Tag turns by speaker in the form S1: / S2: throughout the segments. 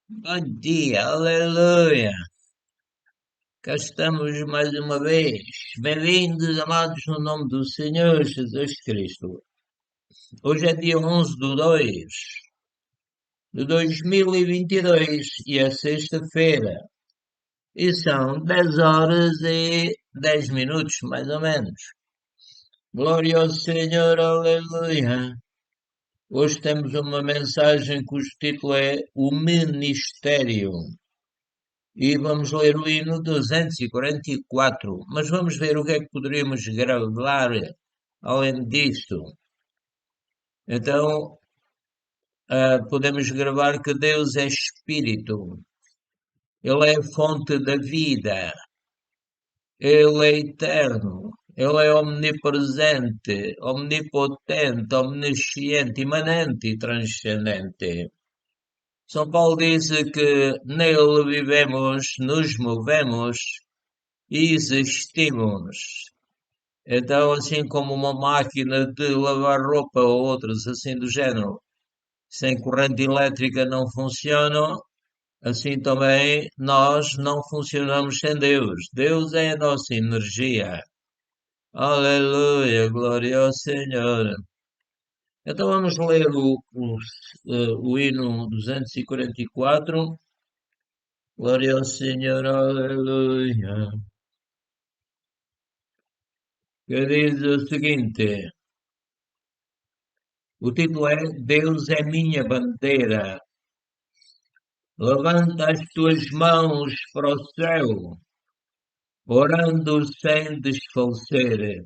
S1: Bom dia, aleluia! Cá estamos mais uma vez. Bem-vindos, amados, no nome do Senhor Jesus Cristo. Hoje é dia 11 de 2 de 2022 e é sexta-feira. E são 10 horas e 10 minutos, mais ou menos. Glória ao Senhor, aleluia! Hoje temos uma mensagem cujo título é O Ministério. E vamos ler o hino 244, mas vamos ver o que é que poderíamos gravar além disto. Então, podemos gravar que Deus é Espírito, Ele é a fonte da vida, Ele é eterno, Ele é omnipresente, omnipotente, omnisciente, imanente e transcendente. São Paulo diz que nele vivemos, nos movemos e existimos. Então, assim como uma máquina de lavar roupa ou outras assim do género, sem corrente elétrica não funcionam, assim também nós não funcionamos sem Deus. Deus é a nossa energia. Aleluia, glória ao Senhor. Então vamos ler o hino 244. Glória ao Senhor, aleluia. Que diz o seguinte. O título é Deus é minha bandeira. Levanta as tuas mãos para o céu, orando sem desfalecer.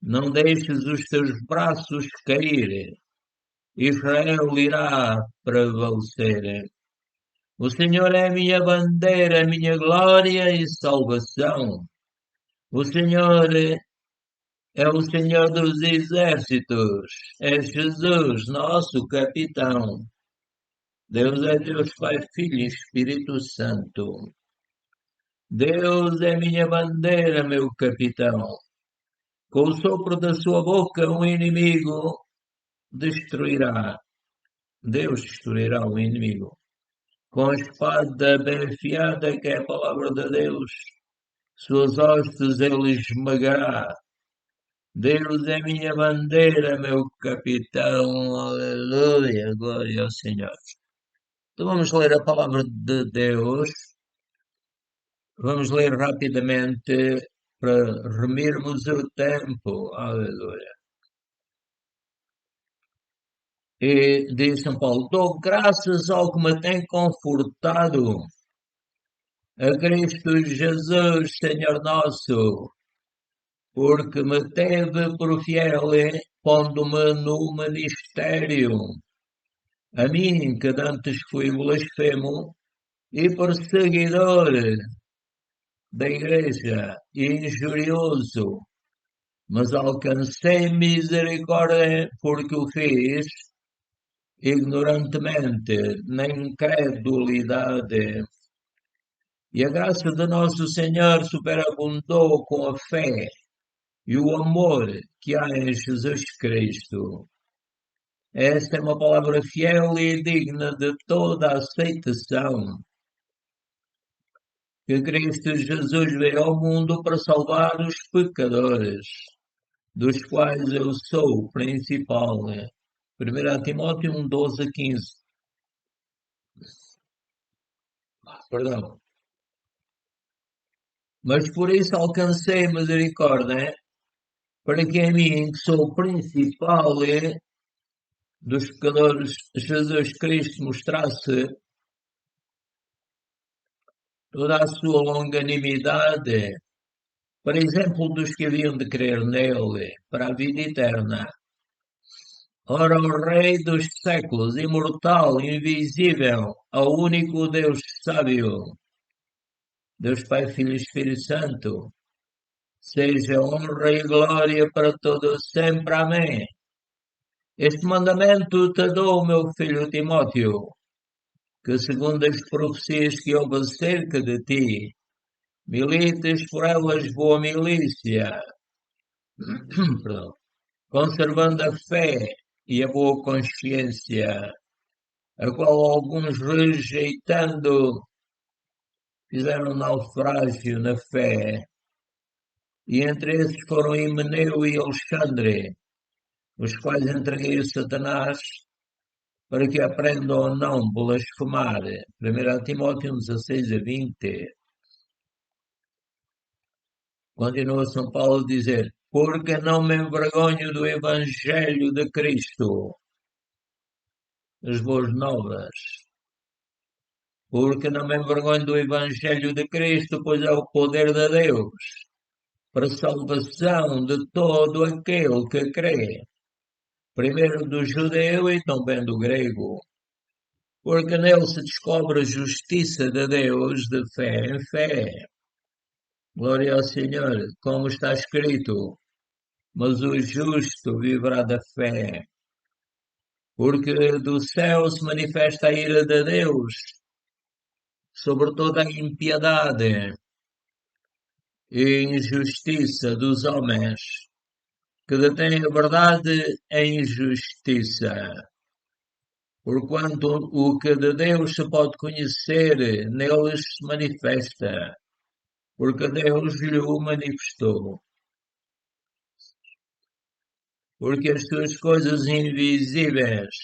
S1: Não deixes os teus braços cair. Israel irá prevalecer. O Senhor é minha bandeira, minha glória e salvação. O Senhor é o Senhor dos exércitos. É Jesus, nosso capitão. Deus é Deus, Pai, Filho e Espírito Santo. Deus é minha bandeira, meu capitão. Com o sopro da sua boca, o inimigo destruirá. Deus destruirá o inimigo. Com a espada bem afiada, que é a palavra de Deus, suas hostes ele esmagará. Deus é minha bandeira, meu capitão. Aleluia, glória ao Senhor. Então vamos ler a palavra de Deus. Vamos ler rapidamente para remirmos o tempo. Aleluia. E diz São Paulo: dou graças ao que me tem confortado, a Cristo Jesus, Senhor nosso, porque me teve por fiel, pondo-me no ministério. A mim, que antes fui blasfemo e perseguidor da igreja e injurioso, mas alcancei misericórdia porque o fiz ignorantemente, na incredulidade. E a graça de nosso Senhor superabundou com a fé e o amor que há em Jesus Cristo. Esta é uma palavra fiel e digna de toda a aceitação. Que Cristo Jesus veio ao mundo para salvar os pecadores, dos quais eu sou o principal. 1 Timóteo 1, 12 a 15. Perdão. Mas por isso alcancei misericórdia, para que a mim, que sou o principal dos pecadores, Jesus Cristo mostrasse toda a sua longanimidade, por exemplo, dos que haviam de crer nele, para a vida eterna. Ora, o Rei dos séculos, imortal, invisível, ao único Deus sábio, Deus Pai, Filho e Espírito Santo, seja honra e glória para todos sempre. Amém. Este mandamento te dou, meu filho Timóteo, que segundo as profecias que houve acerca de ti, milites por elas boa milícia, perdão, conservando a fé e a boa consciência. a qual alguns rejeitando fizeram naufrágio na fé, e entre esses foram Himeneu e Alexandre, os quais entreguei a Satanás para que aprendam a não blasfemar. 1 Timóteo 16:20. Continua São Paulo a dizer: porque não me envergonho do Evangelho de Cristo, as boas novas. Porque não me envergonho do Evangelho de Cristo, pois é o poder de Deus para a salvação de todo aquele que crê, primeiro do judeu e também do grego. Porque nele se descobre a justiça de Deus de fé em fé. Glória ao Senhor, como está escrito, mas o justo viverá da fé. Porque do céu se manifesta a ira de Deus sobre toda a impiedade e injustiça dos homens, que detêm a verdade em injustiça. Porquanto o que de Deus se pode conhecer, neles se manifesta, porque Deus lhe o manifestou. Porque as suas coisas invisíveis,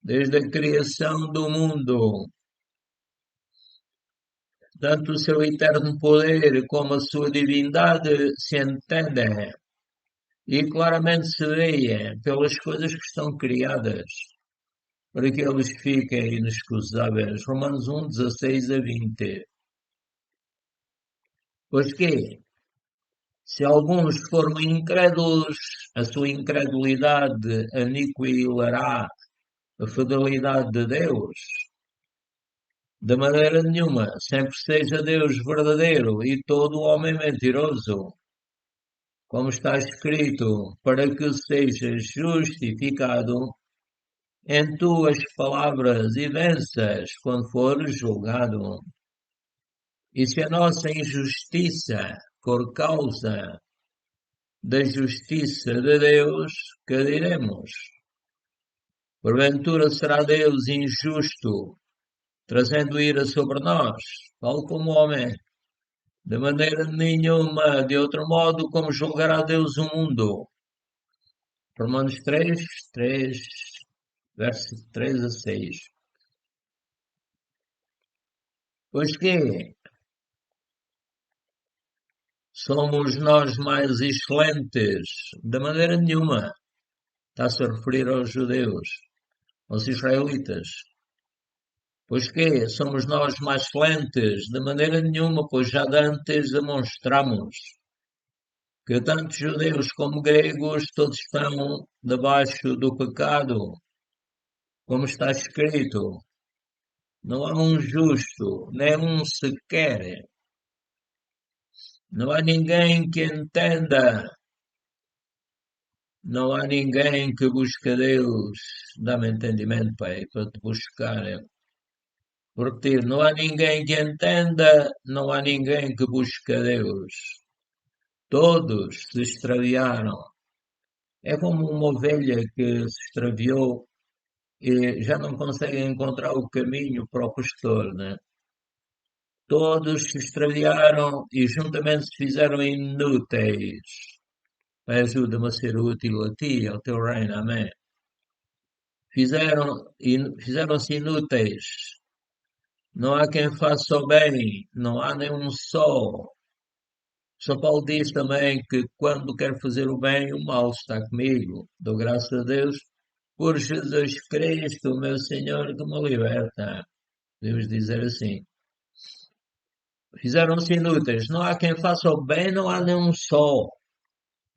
S1: desde a criação do mundo, tanto o seu eterno poder como a sua divindade se entendem e claramente se veem pelas coisas que estão criadas, para que eles fiquem inexcusáveis. Romanos 1:16-20. Pois que, se alguns foram incrédulos, a sua incredulidade aniquilará a fidelidade de Deus. De maneira nenhuma, sempre seja Deus verdadeiro e todo homem mentiroso, como está escrito, para que sejas justificado em tuas palavras e venças quando fores julgado. E se a nossa injustiça for causa da justiça de Deus, que diremos? Porventura será Deus injusto, trazendo ira sobre nós, tal como homem? De maneira nenhuma, de outro modo, como julgará Deus o mundo? Romanos 3, verso 3-6. Pois que somos nós mais excelentes? De maneira nenhuma. Está-se a referir aos judeus, aos israelitas. Pois que somos nós mais excelentes? De maneira nenhuma, pois já antes demonstramos que tanto judeus como gregos todos estão debaixo do pecado, como está escrito. Não há um justo, nem um sequer. Não há ninguém que entenda. Não há ninguém que busque Deus. Dá-me entendimento, Pai, para te buscar. Vou repetir, não há ninguém que entenda, não há ninguém que busque a Deus. Todos se extraviaram. É como uma ovelha que se extraviou e já não consegue encontrar o caminho para o pastor, né? Todos se extraviaram e juntamente se fizeram inúteis. Pai, ajuda-me a ser útil a ti, ao teu reino, amém. Fizeram-se inúteis. Não há quem faça o bem, não há nenhum só. São Paulo diz também que quando quero fazer o bem, o mal está comigo. Dou graças a Deus por Jesus Cristo, meu Senhor, que me liberta. Deus dizer assim. Fizeram-se inúteis. Não há quem faça o bem, não há nenhum só.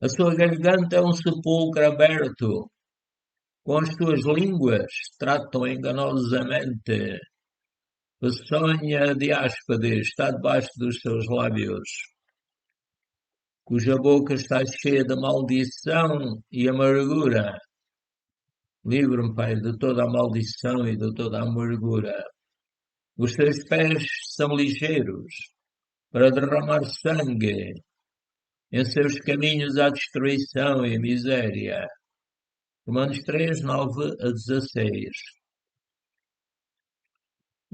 S1: A sua garganta é um sepulcro aberto. Com as suas línguas tratam enganosamente. A sonha de Áspades está debaixo dos seus lábios, cuja boca está cheia de maldição e amargura. Livra-me, Pai, de toda a maldição e de toda a amargura. Os seus pés são ligeiros para derramar sangue. Em seus caminhos há destruição e miséria. Romanos 3, 9-16.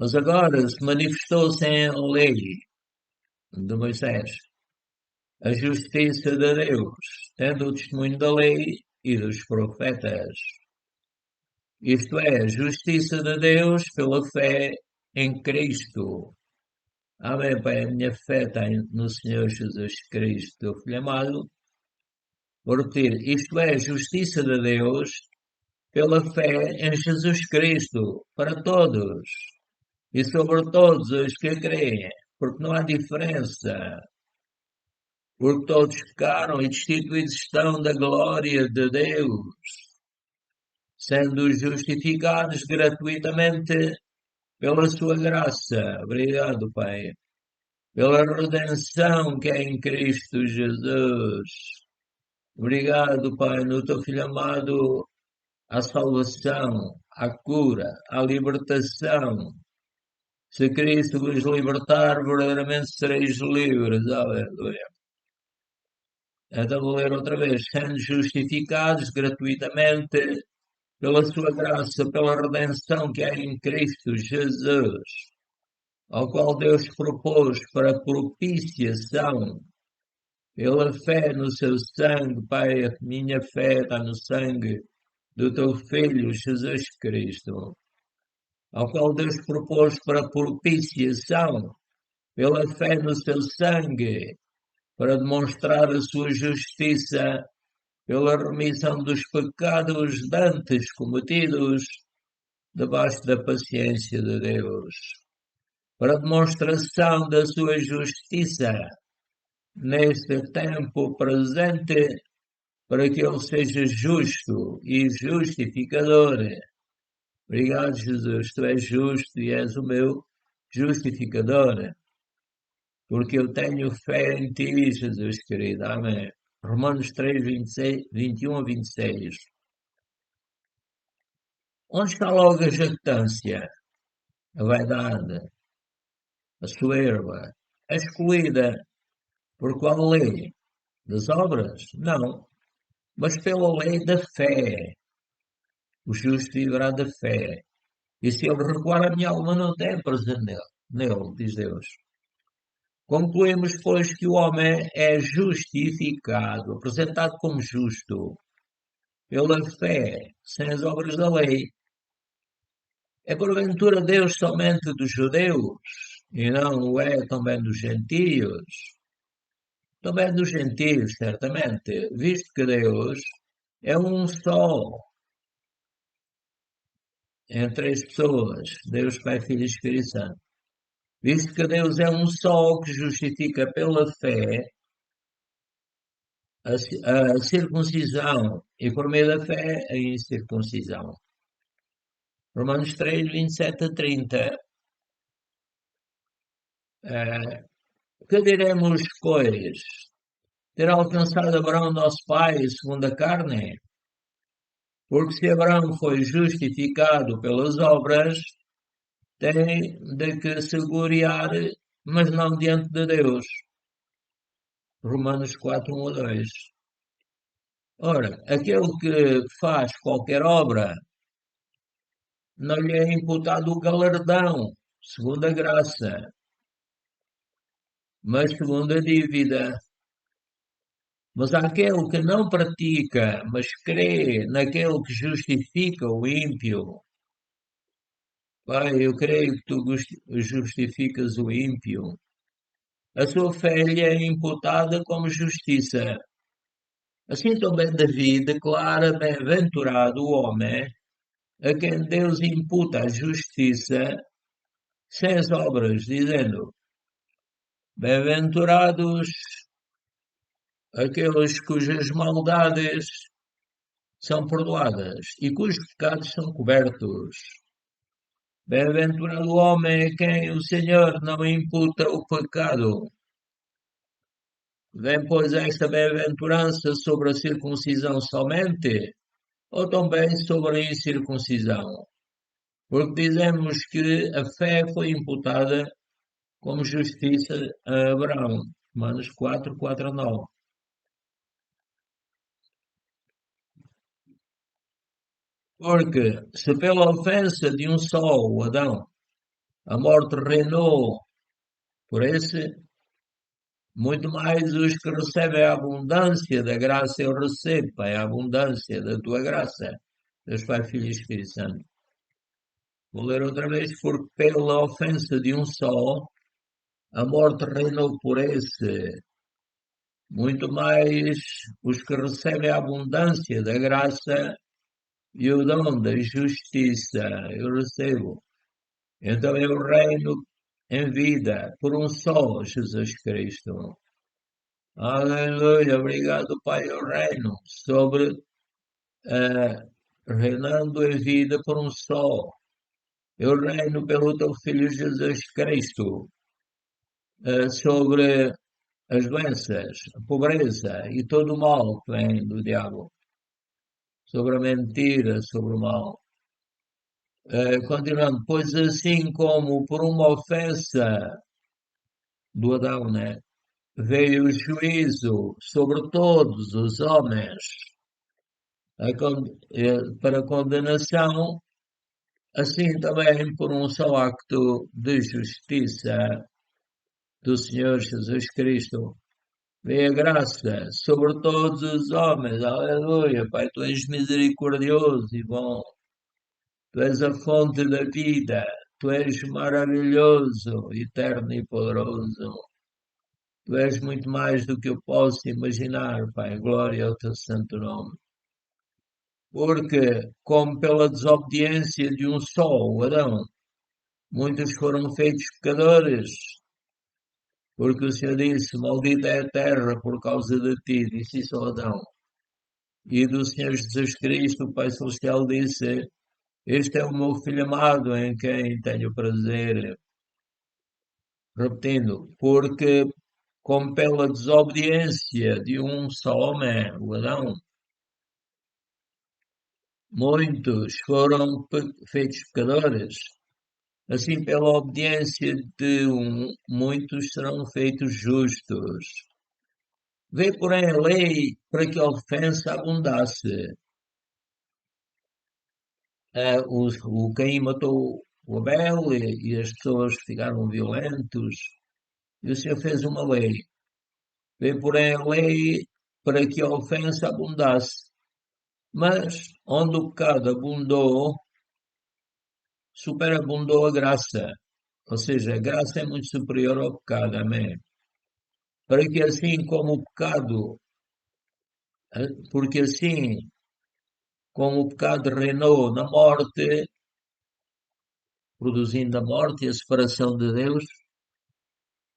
S1: Mas agora se manifestou-se em lei de Moisés a justiça de Deus, tendo o testemunho da lei e dos profetas. Isto é, a justiça de Deus pela fé em Cristo. Amém, Pai. A minha fé está no Senhor Jesus Cristo, teu Filho amado. Vou repetir, isto é, a justiça de Deus pela fé em Jesus Cristo, para todos e sobre todos os que creem, porque não há diferença, porque todos pecaram e destituídos estão da glória de Deus, sendo justificados gratuitamente pela sua graça. Obrigado, Pai, pela redenção que é em Cristo Jesus. Obrigado, Pai, no teu Filho amado, à salvação, à cura, à libertação. Se Cristo vos libertar, verdadeiramente sereis livres. Aleluia. Então vou ler outra vez. Sendo justificados gratuitamente pela sua graça, pela redenção que há em Cristo Jesus, ao qual Deus propôs para propiciação pela fé no seu sangue. Pai, a minha fé está no sangue do teu Filho Jesus Cristo, ao qual Deus propôs para propiciação pela fé no seu sangue, para demonstrar a sua justiça pela remissão dos pecados dantes cometidos debaixo da paciência de Deus, para demonstração da sua justiça neste tempo presente, para que ele seja justo e justificador. Obrigado, Jesus, tu és justo e és o meu justificador, porque eu tenho fé em ti, Jesus querido. Amém. Romanos 3, 26, 21 a 26. Onde está logo a jactância, a vaidade, a soberba, a excluída? Por qual lei? Das obras? Não, mas pela lei da fé. O justo viverá da fé. E se ele recuar, a minha alma não tem prazer nele, diz Deus. Concluímos, pois, que o homem é justificado, apresentado como justo, pela fé, sem as obras da lei. É porventura Deus somente dos judeus, e não o é também dos gentios? Também dos gentios, certamente, visto que Deus é um só entre as pessoas, Deus Pai, Filho e Espírito Santo. Visto que Deus é um só que justifica pela fé a circuncisão e por meio da fé a incircuncisão. Romanos 3, 27 a 30. Que diremos, pois? Terá alcançado Abraão nosso pai segundo a carne? Porque se Abraão foi justificado pelas obras, tem de que se gloriar, mas não diante de Deus. Romanos 4, 1 a 2. Ora, aquele que faz qualquer obra, não lhe é imputado o galardão, segundo a graça, mas segundo a dívida. Mas aquele que não pratica, mas crê naquele que justifica o ímpio, Pai, eu creio que tu justificas o ímpio. A sua fé lhe é imputada como justiça. Assim também Davi declara bem-aventurado o homem a quem Deus imputa a justiça sem as obras, dizendo: bem-aventurados aqueles cujas maldades são perdoadas e cujos pecados são cobertos. Bem-aventurado o homem a quem o Senhor não imputa o pecado. Vem, pois, esta bem-aventurança sobre a circuncisão somente, ou também sobre a incircuncisão? Porque dizemos que a fé foi imputada como justiça a Abraão. Romanos 4, 4 a 9. Porque se pela ofensa de um só, o Adão, a morte reinou por esse, muito mais os que recebem a abundância da graça eu recebo, Pai, a abundância da tua graça. Deus Pai, Filho e Espírito Santo. Vou ler outra vez, porque pela ofensa de um só, a morte reinou por esse, muito mais os que recebem a abundância da graça e o dom da justiça eu recebo. Então eu reino em vida por um só Jesus Cristo. Aleluia, obrigado Pai, eu reino sobre, reinando em vida por um só. Eu reino pelo teu Filho Jesus Cristo, sobre as doenças, a pobreza e todo o mal que vem do diabo, sobre a mentira, sobre o mal. Continuando, pois assim como por uma ofensa do Adão, né, veio o juízo sobre todos os homens para condenação, assim também por um só acto de justiça do Senhor Jesus Cristo. Veio a graça sobre todos os homens. Aleluia, Pai, tu és misericordioso e bom. Tu és a fonte da vida. Tu és maravilhoso, eterno e poderoso. Tu és muito mais do que eu posso imaginar, Pai. Glória ao teu santo nome. Porque, como pela desobediência de um só, o Adão, muitos foram feitos pecadores, porque o Senhor disse, maldita é a terra por causa de ti, disse isso ao Adão. E do Senhor Jesus Cristo, o Pai Celestial, disse, este é o meu Filho amado em quem tenho prazer. Repetindo, porque como pela desobediência de um só homem, o Adão, muitos foram feitos pecadores, assim pela obediência de um, muitos serão feitos justos. Veio, porém, a lei para que a ofensa abundasse. O Caim matou o Abel e as pessoas ficaram violentos. E o Senhor fez uma lei. Veio, porém, a lei para que a ofensa abundasse. Mas onde o pecado abundou, superabundou a graça. Ou seja, a graça é muito superior ao pecado. Amém. Para que assim como o pecado, porque assim como o pecado reinou na morte, produzindo a morte e a separação de Deus,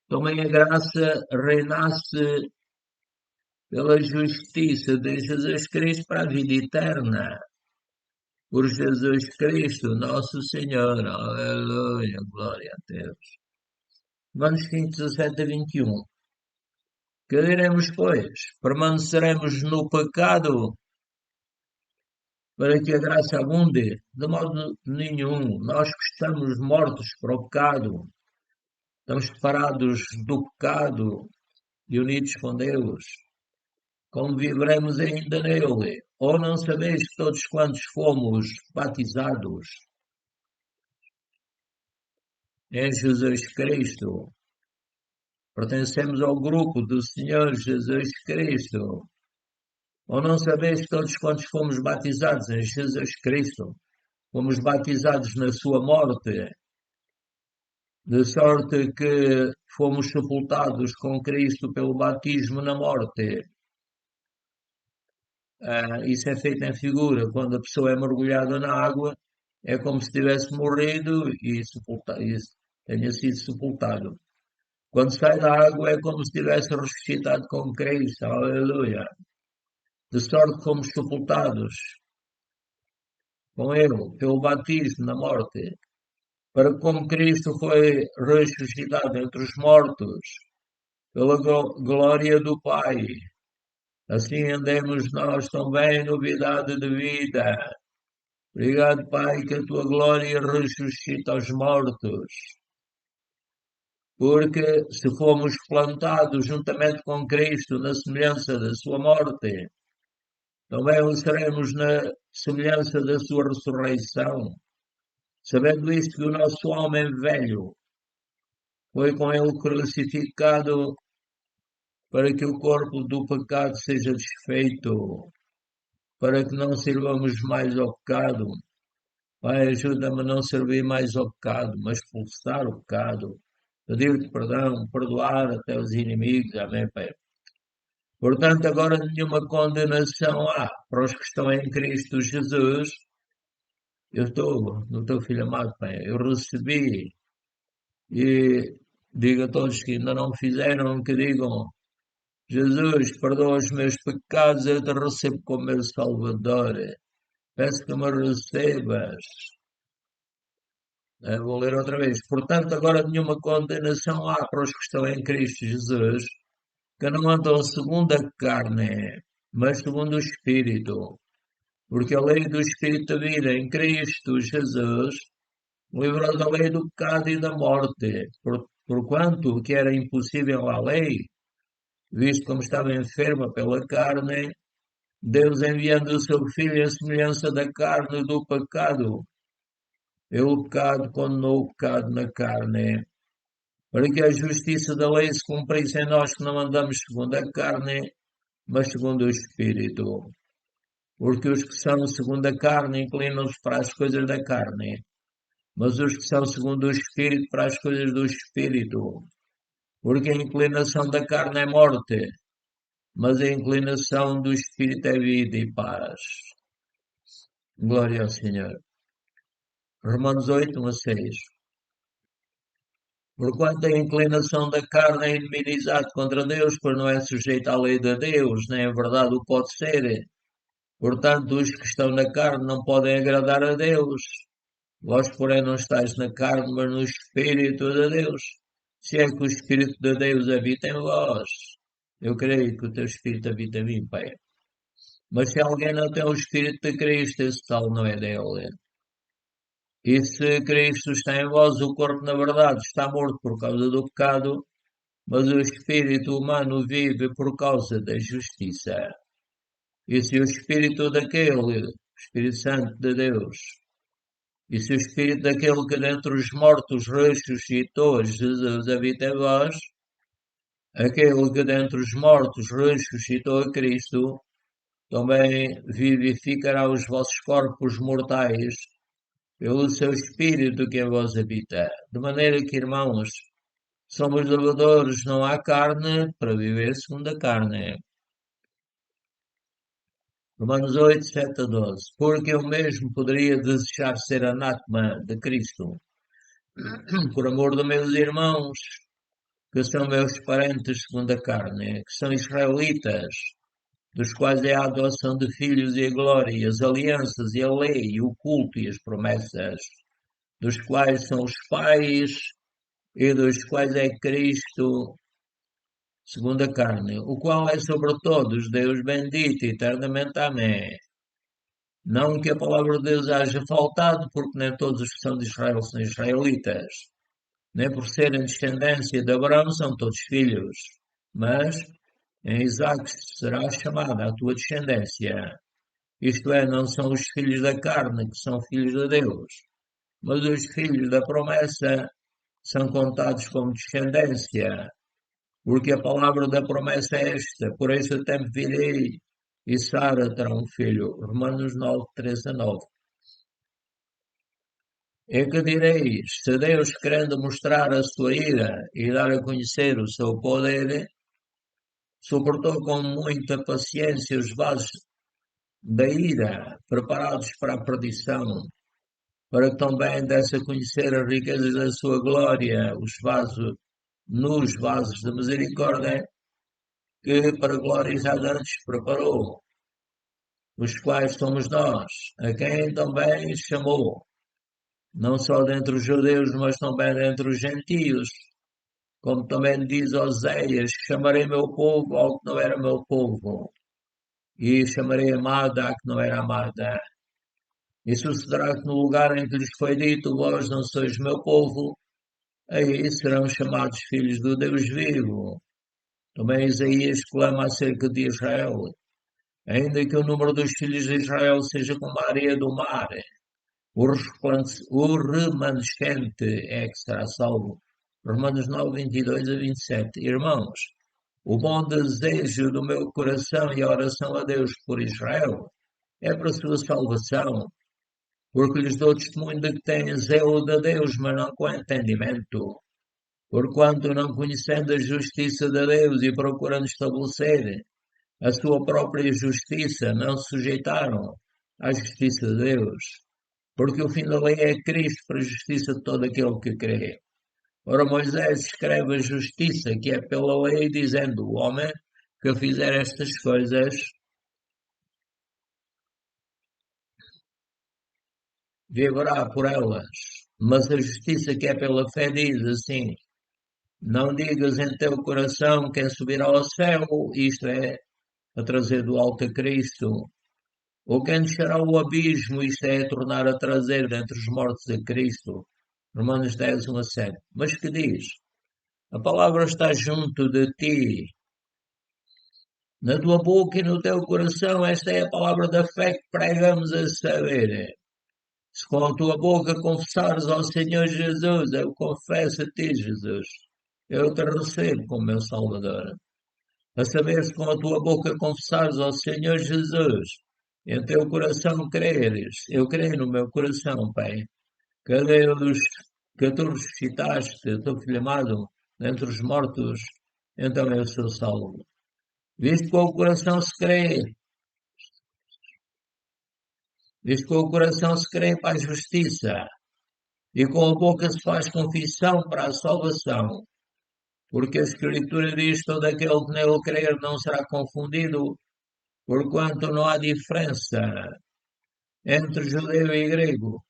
S1: também a graça reinasse pela justiça de Jesus Cristo para a vida eterna. Por Jesus Cristo, nosso Senhor. Aleluia, glória a Deus. Romanos 5, 17 a 21. Que diremos, pois? Permaneceremos no pecado para que a graça abunde? De modo nenhum. Nós que estamos mortos para o pecado, estamos separados do pecado e unidos com Deus. Como viveremos ainda nele? Ou não sabeis que todos quantos fomos batizados em Jesus Cristo, pertencemos ao grupo do Senhor Jesus Cristo? Ou não sabeis que todos quantos fomos batizados em Jesus Cristo, fomos batizados na sua morte, de sorte que fomos sepultados com Cristo pelo batismo na morte? Isso é feito em figura. Quando a pessoa é mergulhada na água, é como se tivesse morrido e tenha sido sepultado. Quando sai da água, é como se tivesse ressuscitado com Cristo. Aleluia. De sorte que fomos sepultados com Ele pelo batismo na morte, para que, como Cristo foi ressuscitado entre os mortos, pela glória do Pai, assim andemos nós também em novidade de vida. Obrigado, Pai, que a tua glória ressuscita os mortos. Porque se fomos plantados juntamente com Cristo na semelhança da sua morte, também o seremos na semelhança da sua ressurreição. sabendo isto que o nosso homem velho foi com ele crucificado para que o corpo do pecado seja desfeito, para que não sirvamos mais ao pecado. Pai, ajuda-me a não servir mais ao pecado, mas expulsar o pecado, pedir-te perdão, perdoar até os inimigos. Amém, Pai. Portanto, agora nenhuma condenação há para os que estão em Cristo Jesus. Eu estou no teu Filho amado, Pai. Eu recebi e digo a todos que ainda não fizeram, que digam: Jesus, perdoa os meus pecados, eu te recebo como meu Salvador. Peço que me recebas. Vou ler outra vez. Portanto, agora nenhuma condenação há para os que estão em Cristo Jesus, que não andam segundo a carne, mas segundo o Espírito. Porque a lei do Espírito de vida em Cristo Jesus livrou da lei do pecado e da morte. Porquanto o que era impossível à lei, visto como estava enferma pela carne, Deus enviando o seu Filho à semelhança da carne e do pecado, pelo pecado condenou o pecado na carne, para que a justiça da lei se cumprisse em nós que não andamos segundo a carne, mas segundo o Espírito. Porque os que são segundo a carne inclinam-se para as coisas da carne, mas os que são segundo o Espírito para as coisas do Espírito. Porque a inclinação da carne é morte, mas a inclinação do Espírito é vida e paz. Glória ao Senhor. Romanos 8, 1 a 6. Porquanto a inclinação da carne é inimizade contra Deus, pois não é sujeita à lei de Deus, nem a verdade o pode ser. Portanto, os que estão na carne não podem agradar a Deus. Vós, porém, não estáis na carne, mas no Espírito de Deus. Se é que o Espírito de Deus habita em vós. Eu creio que o teu Espírito habita em mim, Pai. Mas se alguém não tem o Espírito de Cristo, esse tal não é dele. E se Cristo está em vós, o corpo, na verdade, está morto por causa do pecado, mas o espírito humano vive por causa da justiça. E se o espírito daquele, o Espírito Santo de Deus, e se o espírito daquele que dentre os mortos ressuscitou Jesus habita em vós, aquele que dentre os mortos ressuscitou a Cristo, também vivificará os vossos corpos mortais pelo seu espírito que em vós habita. De maneira que, irmãos, somos devedores não há carne para viver segundo a carne. Romanos 8, 7 a 12. Porque eu mesmo poderia desejar ser anátema de Cristo, por amor de meus irmãos, que são meus parentes segundo a carne, que são israelitas, dos quais é a adoção de filhos e a glória, e as alianças e a lei, e o culto e as promessas, dos quais são os pais, e dos quais é Cristo, segundo a carne, o qual é sobre todos Deus bendito eternamente. Amém. Não que a palavra de Deus haja faltado, porque nem todos os que são de Israel são israelitas, nem por serem descendência de Abraão são todos filhos, mas em Isaque será chamada a tua descendência. Isto é, não são os filhos da carne que são filhos de Deus, mas os filhos da promessa são contados como descendência. Porque a palavra da promessa é esta: por esse tempo virei e Sara terá um filho. Romanos 9, 3 a 9. É que direis, se Deus, querendo mostrar a sua ira e dar a conhecer o seu poder, suportou com muita paciência os vasos da ira, preparados para a perdição, para que também desse a conhecer as riquezas da sua glória, nos vasos de misericórdia, que para glória já antes preparou, os quais somos nós, a quem também chamou, não só dentre os judeus, mas também dentre os gentios, como também diz Oséias: chamarei meu povo ao que não era meu povo, e chamarei amada a que não era amada. E sucederá que no lugar em que lhes foi dito, vós não sois meu povo, aí serão chamados filhos do Deus vivo. Também Isaías clama acerca de Israel: ainda que o número dos filhos de Israel seja como a areia do mar, o remanescente é que será salvo. Romanos 9, 22 a 27. Irmãos, o bom desejo do meu coração e a oração a Deus por Israel é para a sua salvação, porque lhes dou testemunho de que têm zelo de Deus, mas não com entendimento. Porquanto, não conhecendo a justiça de Deus e procurando estabelecer a sua própria justiça, não se sujeitaram à justiça de Deus. Porque o fim da lei é Cristo para a justiça de todo aquele que crê. Ora, Moisés escreve a justiça que é pela lei, dizendo: o homem que fizer estas coisas viverá por elas. Mas a justiça que é pela fé diz assim: não digas em teu coração quem subirá ao céu, isto é, a trazer do alto a Cristo, ou quem descerá ao abismo, isto é, a tornar a trazer dentre os mortos a Cristo. Romanos 10, 1 a 7. Mas que diz? A palavra está junto de ti, na tua boca e no teu coração. Esta é a palavra da fé que pregamos a saber. Se com a tua boca confessares ao Senhor Jesus, eu confesso a ti, Jesus, eu te recebo como meu Salvador. A saber, se com a tua boca confessares ao Senhor Jesus, e em teu coração creres, eu creio no meu coração, Pai, que Deus, que tu ressuscitaste, teu filho amado, dentre os mortos, então eu sou salvo. Visto com o coração se crê, visto com o coração se crê para a justiça, e com a boca se faz confissão para a salvação, porque a Escritura diz: todo aquele que nele crer não será confundido, porquanto não há diferença entre judeu e grego,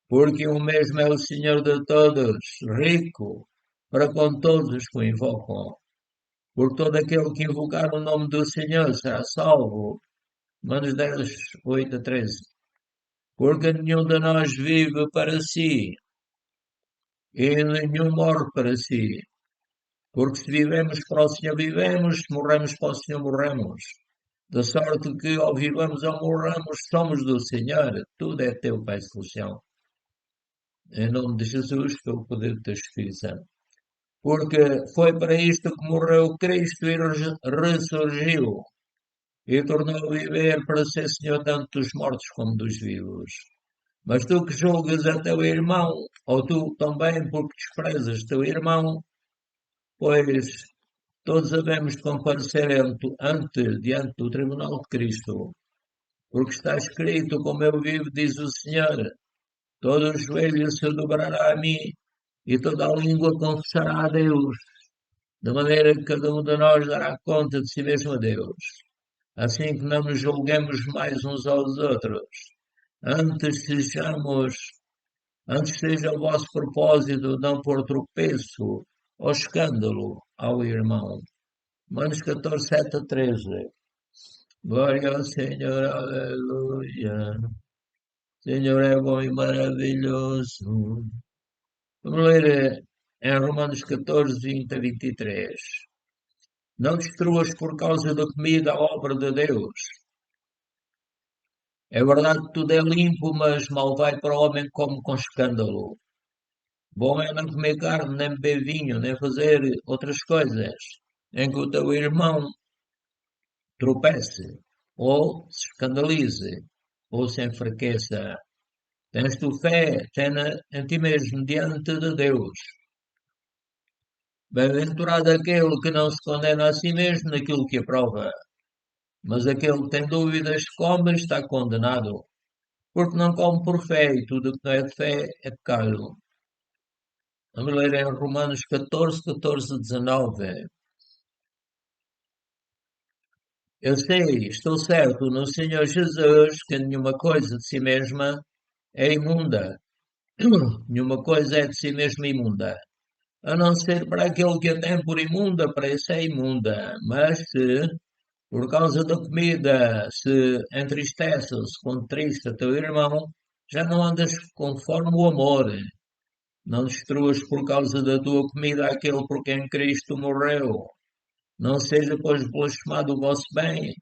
S1: porque o mesmo é o Senhor de todos, rico para com todos os que o invocam. Por todo aquele que invocar o nome do Senhor será salvo. Romanos 10, 8 a 13. Porque nenhum de nós vive para si, e nenhum morre para si. Porque se vivemos para o Senhor vivemos, se morremos para o Senhor morremos. De sorte que, ou vivamos ou morramos, somos do Senhor. Tudo é teu, Pai Celestial. Em nome de Jesus, pelo poder do teu Espírito Santo. Porque foi para isto que morreu Cristo e ressurgiu. E tornou a viver para ser Senhor tanto dos mortos como dos vivos. Mas tu que julgas a teu irmão, ou tu também porque desprezas teu irmão, pois todos havemos de comparecer diante do tribunal de Cristo. Porque está escrito, como eu vivo, diz o Senhor, todo o joelho se dobrará a mim e toda a língua confessará a Deus, de maneira que cada um de nós dará conta de si mesmo a Deus. Assim que não nos julguemos mais uns aos outros, antes sejamos, antes seja o vosso propósito não pôr tropeço ou escândalo ao irmão. Romanos 14, 7 a 13. Glória ao Senhor, aleluia. Senhor é bom e maravilhoso. Vamos ler em Romanos 14, 20 a 23. Não destruas por causa da comida a obra de Deus. É verdade que tudo é limpo, mas mal vai para o homem como com escândalo. Bom é não comer carne, nem beber vinho, nem fazer outras coisas, em que o teu irmão tropece, ou se escandalize, ou se enfraqueça. Tens tu fé, tem-na em ti mesmo, diante de Deus. Bem-aventurado aquele que não se condena a si mesmo naquilo que aprova, mas aquele que tem dúvidas come está condenado, porque não come por fé, e tudo o que não é de fé é pecado. Vamos ler em Romanos 14, 14 a 19. Eu sei, estou certo no Senhor Jesus que nenhuma coisa de si mesma é imunda, nenhuma coisa é de si mesma imunda, a não ser para aquele que a tem por imunda, para esse é imunda. Mas se, por causa da comida, se entristeces, contrista teu irmão, já não andas conforme o amor. Não destruas por causa da tua comida aquele por quem Cristo morreu. Não seja, pois, blasfemado o vosso bem,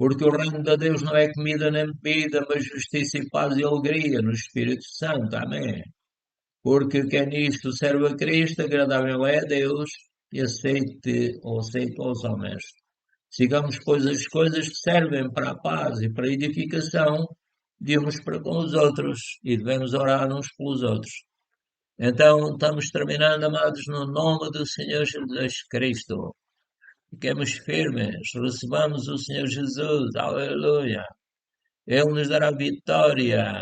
S1: Porque o reino de Deus não é comida nem bebida, mas justiça e paz e alegria no Espírito Santo. Amém. Porque quem nisto serve a Cristo, agradável é a Deus e aceito aos homens. Sigamos, pois, as coisas que servem para a paz e para a edificação de uns para com os outros e devemos orar uns pelos outros. Então, estamos terminando, amados, no nome do Senhor Jesus Cristo. Fiquemos firmes, recebamos o Senhor Jesus, aleluia. Ele nos dará vitória.